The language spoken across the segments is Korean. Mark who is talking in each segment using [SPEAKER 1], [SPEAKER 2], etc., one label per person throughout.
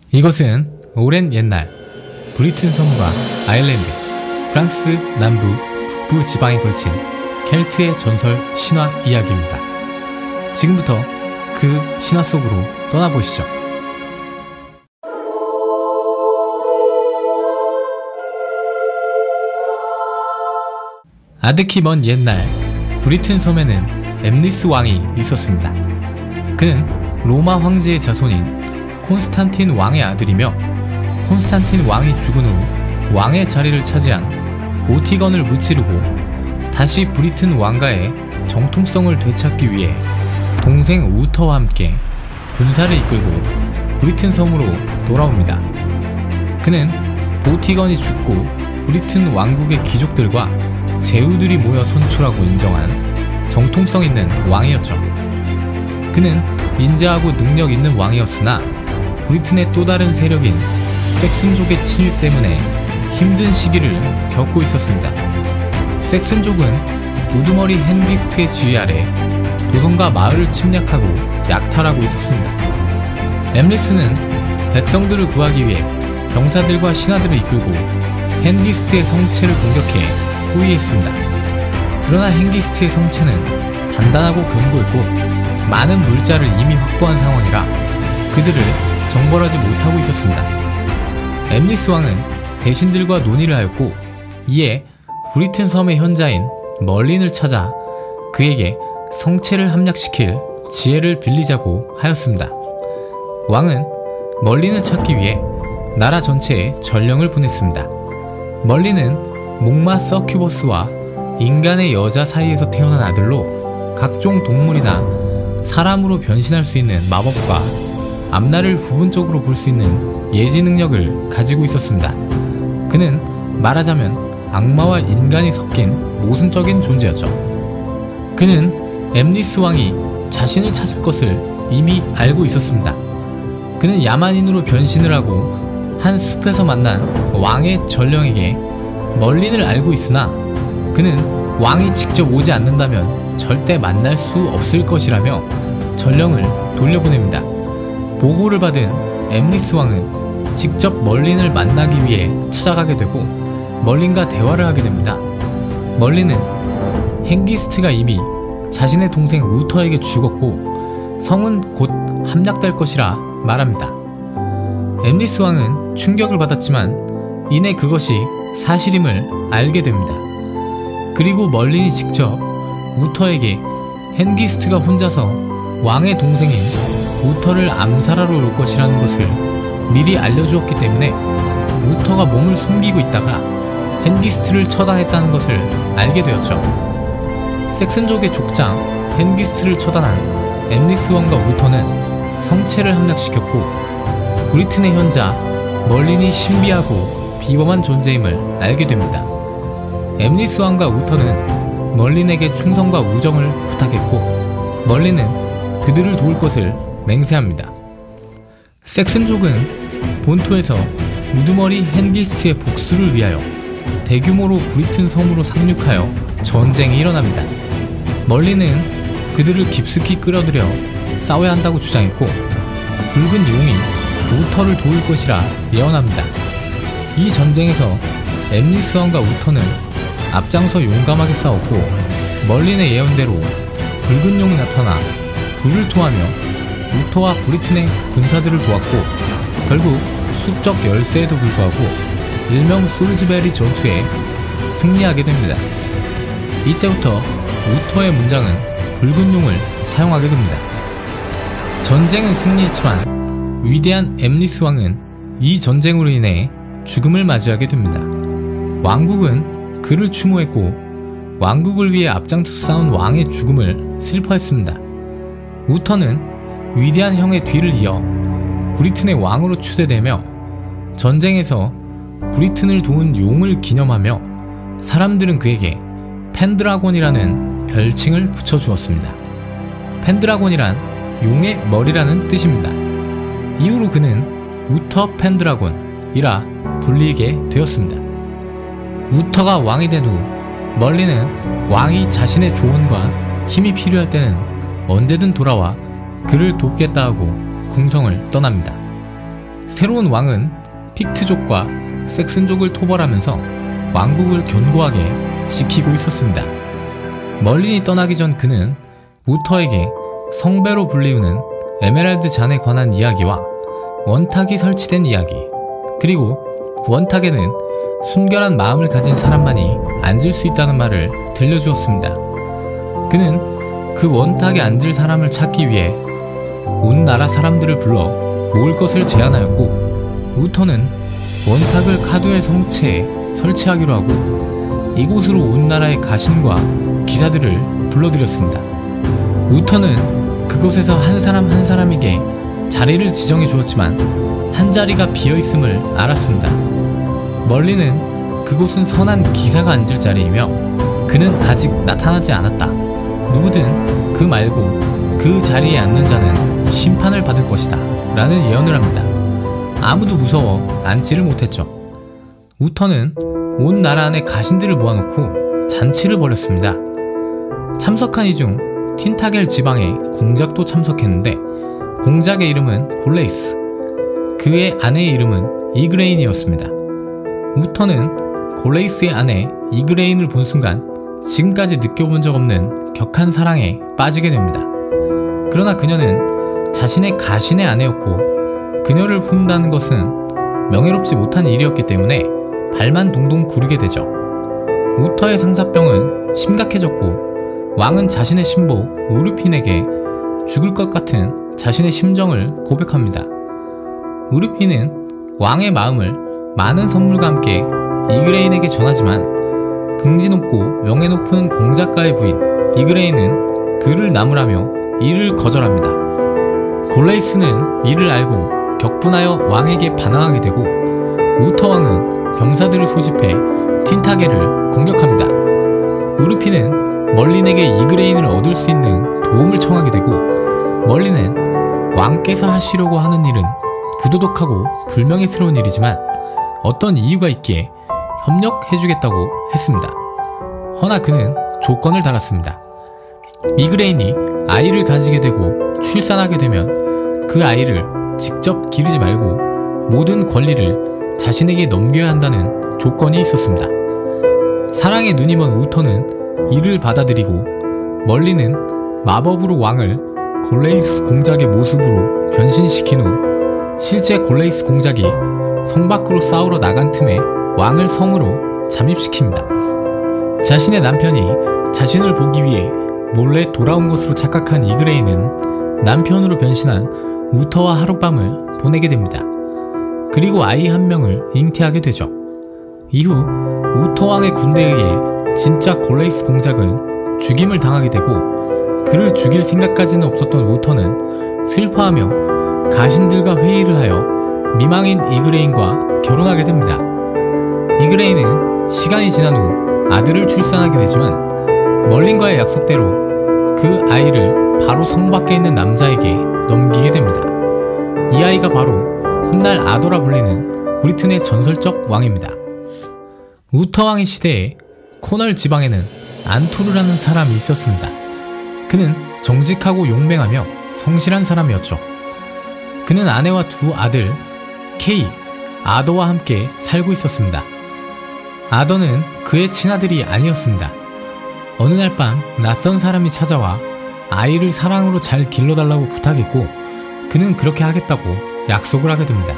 [SPEAKER 1] 이것은 오랜 옛날 브리튼 섬과 아일랜드, 프랑스 남부, 북부 지방에 걸친 켈트의 전설 신화 이야기입니다. 지금부터 그 신화 속으로 떠나보시죠. 아득히 먼 옛날 브리튼 섬에는 엠리스 왕이 있었습니다. 그는 로마 황제의 자손인 콘스탄틴 왕의 아들이며 콘스탄틴 왕이 죽은 후 왕의 자리를 차지한 오티건을 무찌르고 다시 브리튼 왕가의 정통성을 되찾기 위해 동생 우터와 함께 군사를 이끌고 브리튼 섬으로 돌아옵니다. 그는 오티건이 죽고 브리튼 왕국의 귀족들과 제후들이 모여 선출하고 인정한 정통성 있는 왕이었죠. 그는 인자하고 능력 있는 왕이었으나 브리튼의 또 다른 세력인 섹슨족의 침입 때문에 힘든 시기를 겪고 있었습니다. 섹슨족은 우두머리 헨기스트의 지휘 아래 도성과 마을을 침략하고 약탈하고 있었습니다. 엠리스는 백성들을 구하기 위해 병사들과 신하들을 이끌고 헨기스트의 성체를 공격해 포위했습니다. 그러나 헨기스트의 성체는 단단하고 견고했고 많은 물자를 이미 확보한 상황이라 그들을 정벌하지 못하고 있었습니다. 엠리스 왕은 대신들과 논의를 하였고 이에 브리튼 섬의 현자인 멀린을 찾아 그에게 성체를 함락시킬 지혜를 빌리자고 하였습니다. 왕은 멀린을 찾기 위해 나라 전체에 전령을 보냈습니다. 멀린은 목마 서큐버스와 인간의 여자 사이에서 태어난 아들로 각종 동물이나 사람으로 변신할 수 있는 마법과 앞날을 부분적으로 볼 수 있는 예지 능력을 가지고 있었습니다. 그는 말하자면 악마와 인간이 섞인 모순적인 존재였죠. 그는 엠리스 왕이 자신을 찾을 것을 이미 알고 있었습니다. 그는 야만인으로 변신을 하고 한 숲에서 만난 왕의 전령에게 멀린을 알고 있으나 그는 왕이 직접 오지 않는다면 절대 만날 수 없을 것이라며 전령을 돌려보냅니다. 보고를 받은 엠리스 왕은 직접 멀린을 만나기 위해 찾아가게 되고 멀린과 대화를 하게 됩니다. 멀린은 헨기스트가 이미 자신의 동생 우터에게 죽었고 성은 곧 함락될 것이라 말합니다. 엠리스 왕은 충격을 받았지만 이내 그것이 사실임을 알게 됩니다. 그리고 멀린이 직접 우터에게 헨기스트가 혼자서 왕의 동생인 우터를 암살하러 올 것이라는 것을 미리 알려주었기 때문에 우터가 몸을 숨기고 있다가 헨기스트를 처단했다는 것을 알게 되었죠. 섹슨족의 족장 헨기스트를 처단한 엠리스 왕과 우터는 성체를 함락시켰고 브리튼의 현자 멀린이 신비하고 비범한 존재임을 알게 됩니다. 엠리스 왕과 우터는 멀린에게 충성과 우정을 부탁했고 멀린은 그들을 도울 것을 맹세합니다. 섹슨족은 본토에서 우두머리 헨기스트의 복수를 위하여 대규모로 브리튼 섬으로 상륙하여 전쟁이 일어납니다. 멀린은 그들을 깊숙이 끌어들여 싸워야 한다고 주장했고 붉은 용이 우터를 도울 것이라 예언합니다. 이 전쟁에서 엠리스 왕과 우터는 앞장서 용감하게 싸웠고 멀린의 예언대로 붉은 용이 나타나 불을 토하며 우터와 브리튼의 군사들을 도왔고 결국 수적 열세에도 불구하고 일명 솔즈베리 전투에 승리하게 됩니다. 이때부터 우터의 문장은 붉은 용을 사용하게 됩니다. 전쟁은 승리했지만 위대한 엠리스 왕은 이 전쟁으로 인해 죽음을 맞이하게 됩니다. 왕국은 그를 추모했고 왕국을 위해 앞장서 싸운 왕의 죽음을 슬퍼했습니다. 우터는 위대한 형의 뒤를 이어 브리튼의 왕으로 추대되며 전쟁에서 브리튼을 도운 용을 기념하며 사람들은 그에게 펜드라곤이라는 별칭을 붙여주었습니다. 펜드라곤이란 용의 머리라는 뜻입니다. 이후로 그는 우터 펜드라곤이라 불리게 되었습니다. 우터가 왕이 된 후 멀린은 왕이 자신의 조언과 힘이 필요할 때는 언제든 돌아와 그를 돕겠다 하고 궁성을 떠납니다. 새로운 왕은 픽트족과 섹슨족을 토벌하면서 왕국을 견고하게 지키고 있었습니다. 멀린이 떠나기 전 그는 우터에게 성배로 불리우는 에메랄드 잔에 관한 이야기와 원탁이 설치된 이야기, 그리고 원탁에는 순결한 마음을 가진 사람만이 앉을 수 있다는 말을 들려주었습니다. 그는 그 원탁에 앉을 사람을 찾기 위해 온 나라 사람들을 불러 모을 것을 제안하였고, 우터는 원탁을 카두의 성체에 설치하기로 하고 이곳으로 온 나라의 가신과 기사들을 불러들였습니다. 우터는 그곳에서 한 사람 한 사람에게 자리를 지정해 주었지만 한 자리가 비어있음을 알았습니다. 멀린은 그곳은 선한 기사가 앉을 자리이며 그는 아직 나타나지 않았다. 누구든 그 말고 그 자리에 앉는 자는 심판을 받을 것이다 라는 예언을 합니다. 아무도 무서워 앉지를 못했죠. 우터는 온 나라 안에 가신들을 모아놓고 잔치를 벌였습니다. 참석한 이 중 틴타겔 지방의 공작도 참석했는데, 공작의 이름은 골레이스, 그의 아내의 이름은 이그레인이었습니다. 우터는 골레이스의 아내 이그레인을 본 순간 지금까지 느껴본 적 없는 격한 사랑에 빠지게 됩니다. 그러나 그녀는 자신의 가신의 아내였고 그녀를 품다는 것은 명예롭지 못한 일이었기 때문에 발만 동동 구르게 되죠. 우터의 상사병은 심각해졌고 왕은 자신의 신복 우르핀에게 죽을 것 같은 자신의 심정을 고백합니다. 우르핀은 왕의 마음을 많은 선물과 함께 이그레인에게 전하지만 긍지 높고 명예 높은 공작가의 부인 이그레인은 그를 나무라며 이를 거절합니다. 골레이스는 이를 알고 격분하여 왕에게 반항하게 되고 우터 왕은 병사들을 소집해 틴타겔을 공격합니다. 우르핀은 멀린에게 이그레인을 얻을 수 있는 도움을 청하게 되고, 멀린은 왕께서 하시려고 하는 일은 부도덕하고 불명예스러운 일이지만 어떤 이유가 있기에 협력해주겠다고 했습니다. 허나 그는 조건을 달았습니다. 이그레인이 아이를 가지게 되고 출산하게 되면 그 아이를 직접 기르지 말고 모든 권리를 자신에게 넘겨야 한다는 조건이 있었습니다. 사랑에 눈이 먼 우터는 이를 받아들이고, 멀린은 마법으로 왕을 골레이스 공작의 모습으로 변신시킨 후 실제 골레이스 공작이 성 밖으로 싸우러 나간 틈에 왕을 성으로 잠입시킵니다. 자신의 남편이 자신을 보기 위해 몰래 돌아온 것으로 착각한 이그레인은 남편으로 변신한 우터와 하룻밤을 보내게 됩니다. 그리고 아이 한 명을 잉태하게 되죠. 이후 우터 왕의 군대에 의해 진짜 골레이스 공작은 죽임을 당하게 되고, 그를 죽일 생각까지는 없었던 우터는 슬퍼하며 가신들과 회의를 하여 미망인 이그레인과 결혼하게 됩니다. 이그레인은 시간이 지난 후 아들을 출산하게 되지만 멀린과의 약속대로 그 아이를 바로 성 밖에 있는 남자에게 넘기게 됩니다. 이 아이가 바로 훗날 아더라 불리는 브리튼의 전설적 왕입니다. 우터 왕의 시대에 코널 지방에는 안토르라는 사람이 있었습니다. 그는 정직하고 용맹하며 성실한 사람이었죠. 그는 아내와 두 아들 케이, 아더와 함께 살고 있었습니다. 아더는 그의 친아들이 아니었습니다. 어느 날 밤 낯선 사람이 찾아와 아이를 사랑으로 잘 길러달라고 부탁했고, 그는 그렇게 하겠다고 약속을 하게 됩니다.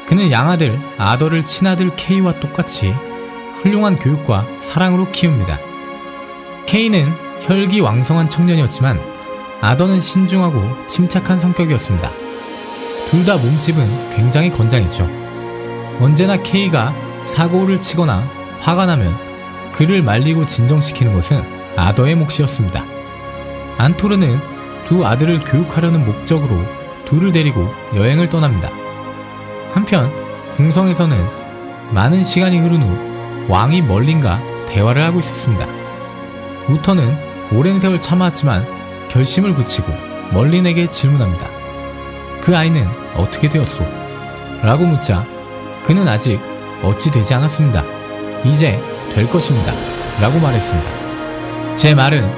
[SPEAKER 1] 그는 양아들 아더를 친아들 케이와 똑같이 훌륭한 교육과 사랑으로 키웁니다. 케이는 혈기왕성한 청년이었지만 아더는 신중하고 침착한 성격이었습니다. 둘 다 몸집은 굉장히 건장했죠. 언제나 케이가 사고를 치거나 화가 나면 그를 말리고 진정시키는 것은 아더의 몫이었습니다. 안토르는 두 아들을 교육하려는 목적으로 둘을 데리고 여행을 떠납니다. 한편 궁성에서는 많은 시간이 흐른 후 왕이 멀린과 대화를 하고 있었습니다. 우터는 오랜 세월 참아왔지만 결심을 굳히고 멀린에게 질문합니다. 그 아이는 어떻게 되었소? 라고 묻자 그는 아직 어찌 되지 않았습니다. 이제 될 것입니다. 라고 말했습니다. 제 말은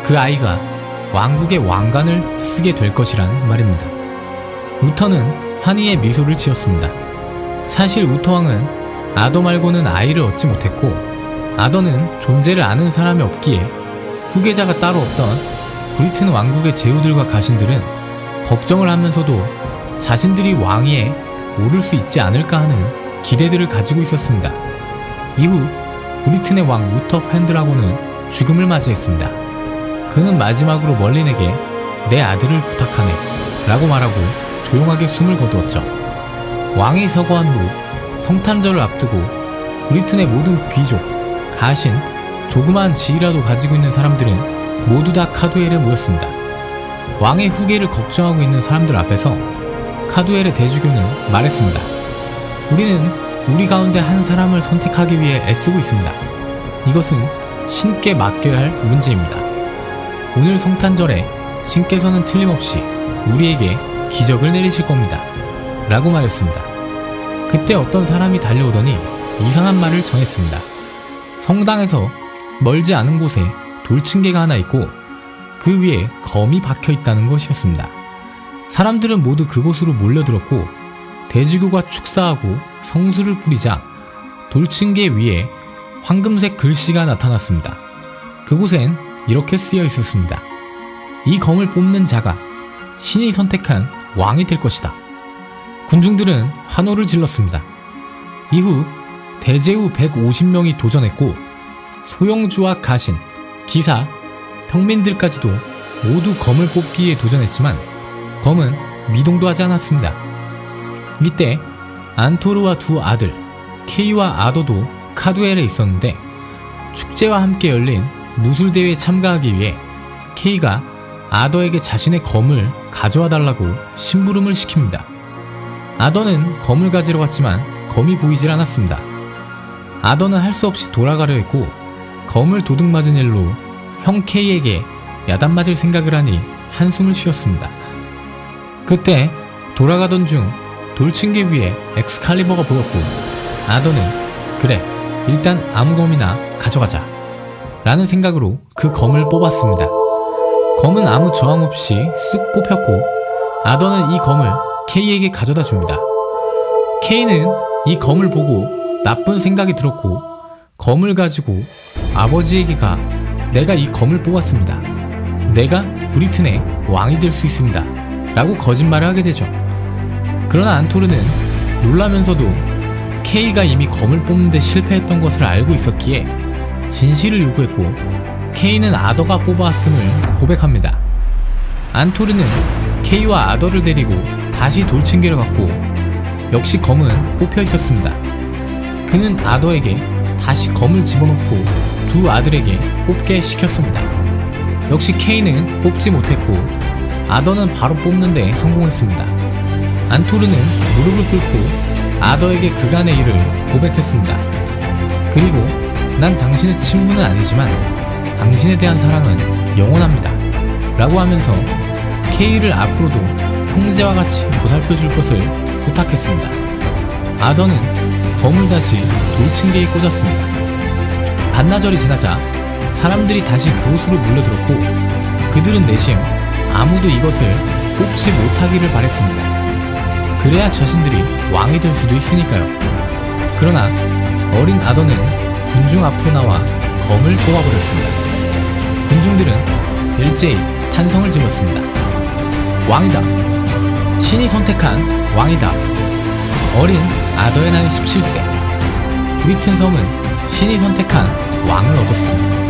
[SPEAKER 1] 그 아이가 왕국의 왕관을 쓰게 될 것이란 말입니다. 우터는 환희의 미소를 지었습니다. 사실 우토왕은 아더 말고는 아이를 얻지 못했고, 아더는 존재를 아는 사람이 없기에 후계자가 따로 없던 브리튼 왕국의 제후들과 가신들은 걱정을 하면서도 자신들이 왕위에 오를 수 있지 않을까 하는 기대들을 가지고 있었습니다. 이후 브리튼의 왕 우터 펜드라곤은 죽음을 맞이했습니다. 그는 마지막으로 멀린에게 내 아들을 부탁하네 라고 말하고 조용하게 숨을 거두었죠. 왕이 서거한 후 성탄절을 앞두고 브리튼의 모든 귀족, 가신, 조그마한 지위라도 가지고 있는 사람들은 모두 다 카두엘에 모였습니다. 왕의 후계를 걱정하고 있는 사람들 앞에서 카두엘의 대주교는 말했습니다. 우리는 우리 가운데 한 사람을 선택하기 위해 애쓰고 있습니다. 이것은 신께 맡겨야 할 문제입니다. 오늘 성탄절에 신께서는 틀림없이 우리에게 기적을 내리실 겁니다. 라고 말했습니다. 그때 어떤 사람이 달려오더니 이상한 말을 전했습니다. 성당에서 멀지 않은 곳에 돌층계가 하나 있고 그 위에 검이 박혀 있다는 것이었습니다. 사람들은 모두 그곳으로 몰려들었고 대주교가 축사하고 성수를 뿌리자 돌층계 위에 황금색 글씨가 나타났습니다. 그곳엔 이렇게 쓰여 있었습니다. 이 검을 뽑는 자가 신이 선택한 왕이 될 것이다. 군중들은 환호를 질렀습니다. 이후 대제후 150명이 도전했고 소영주와 가신, 기사, 평민들까지도 모두 검을 뽑기에 도전했지만 검은 미동도 하지 않았습니다. 이때 안토르와 두 아들 케이와 아더도 카두엘에 있었는데 축제와 함께 열린 무술대회에 참가하기 위해 케이가 아더에게 자신의 검을 가져와 달라고 심부름을 시킵니다. 아더는 검을 가지러 갔지만 검이 보이질 않았습니다. 아더는 할 수 없이 돌아가려 했고 검을 도둑맞은 일로 형 케이에게 야단맞을 생각을 하니 한숨을 쉬었습니다. 그때 돌아가던 중 돌층계 위에 엑스칼리버가 보였고 아더는 그래 일단 아무 검이나 가져가자 라는 생각으로 그 검을 뽑았습니다. 검은 아무 저항 없이 쑥 뽑혔고 아더는 이 검을 케이에게 가져다 줍니다. 케이는 이 검을 보고 나쁜 생각이 들었고 검을 가지고 아버지에게 가 내가 이 검을 뽑았습니다. 내가 브리튼의 왕이 될 수 있습니다. 라고 거짓말을 하게 되죠. 그러나 안토르는 놀라면서도 케이가 이미 검을 뽑는데 실패했던 것을 알고 있었기에 진실을 요구했고 케이는 아더가 뽑아왔음을 고백합니다. 안토르는 케이와 아더를 데리고 다시 돌층계로 갔고 역시 검은 뽑혀 있었습니다. 그는 아더에게 다시 검을 집어넣고 두 아들에게 뽑게 시켰습니다. 역시 케이는 뽑지 못했고 아더는 바로 뽑는데 성공했습니다. 안토르는 무릎을 꿇고 아더에게 그간의 일을 고백했습니다. 그리고 난 당신의 친부는 아니지만 당신에 대한 사랑은 영원합니다 라고 하면서 케이를 앞으로도 형제와 같이 보살펴줄 것을 부탁했습니다. 아더는 검을 다시 돌층계에 꽂았습니다. 반나절이 지나자 사람들이 다시 그곳으로 몰려들었고 그들은 내심 아무도 이것을 뽑지 못하기를 바랬습니다. 그래야 자신들이 왕이 될 수도 있으니까요. 그러나 어린 아더는 군중 앞으로 나와 검을 뽑아버렸습니다. 군중들은 일제히 탄성을 질렀습니다. 왕이다. 신이 선택한 왕이다. 어린 아더의 나이 17세. 브리튼 섬은 신이 선택한 왕을 얻었습니다.